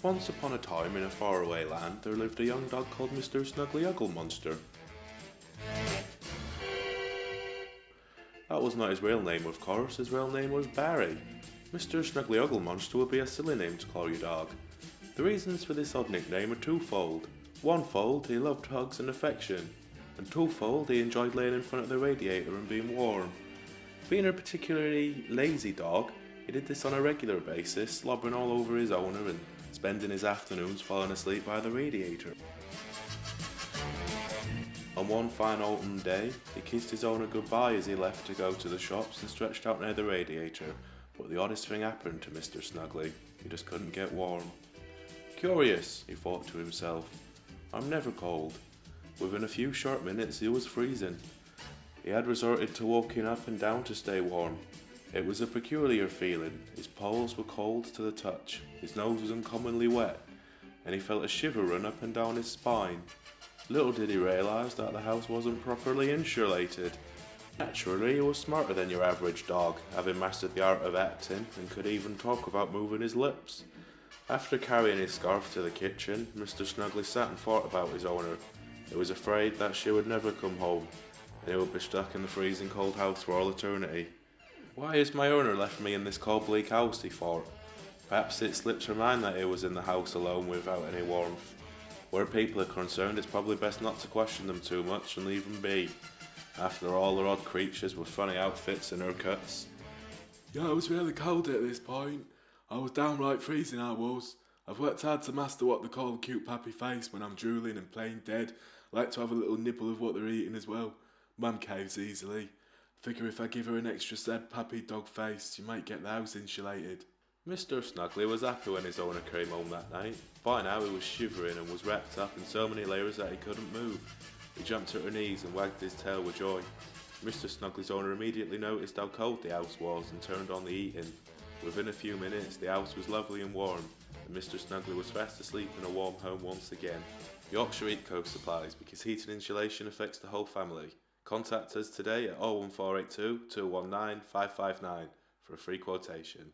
Once upon a time in a faraway land there lived a young dog called Mr. Snuggly That was not his real name, of course. His real name was Barry. Mr. Snuggly would be a silly name to call your dog. The reasons for this odd nickname are twofold. Onefold, he loved hugs and affection, and twofold, he enjoyed laying in front of the radiator and being warm. Being a particularly lazy dog, he did this on a regular basis, slobbering all over his owner and spending his afternoons falling asleep by the radiator. On one fine autumn day, he kissed his owner goodbye as he left to go to the shops and stretched out near the radiator, but the oddest thing happened to Mr. Snuggly. He just couldn't get warm. Curious, he thought to himself. I'm never cold. Within a few short minutes he was freezing. He had resorted to walking up and down to stay warm. It was a peculiar feeling. His paws were cold to the touch, his nose was uncommonly wet, and he felt a shiver run up and down his spine. Little did he realise that the house wasn't properly insulated. Naturally, he was smarter than your average dog, having mastered the art of acting and could even talk without moving his lips. After carrying his scarf to the kitchen, Mr. Snuggly sat and thought about his owner. He was afraid that she would never come home, and he would be stuck in the freezing cold house for all eternity. Why has my owner left me in this cold bleak house, he thought. Perhaps it slipped her mind that he was in the house alone without any warmth. Where people are concerned, it's probably best not to question them too much and leave them be. After all, they're odd creatures with funny outfits and haircuts. Yeah, it was really cold at this point. I was downright freezing, I was. I've worked hard to master what they call a cute pappy face when I'm drooling and playing dead. I like to have a little nibble of what they're eating as well. Mum caves easily. Figure if I give her an extra sad pappy dog face, she might get the house insulated. Mr. Snuggly was happy when his owner came home that night. By now he was shivering and was wrapped up in so many layers that he couldn't move. He jumped to her knees and wagged his tail with joy. Mr. Snuggly's owner immediately noticed how cold the house was and turned on the heating. Within a few minutes the house was lovely and warm, and Mr. Snuggly was fast asleep in a warm home once again. Yorkshire Eco Supplies, because heating insulation affects the whole family. Contact us today at 01482 219 559 for a free quotation.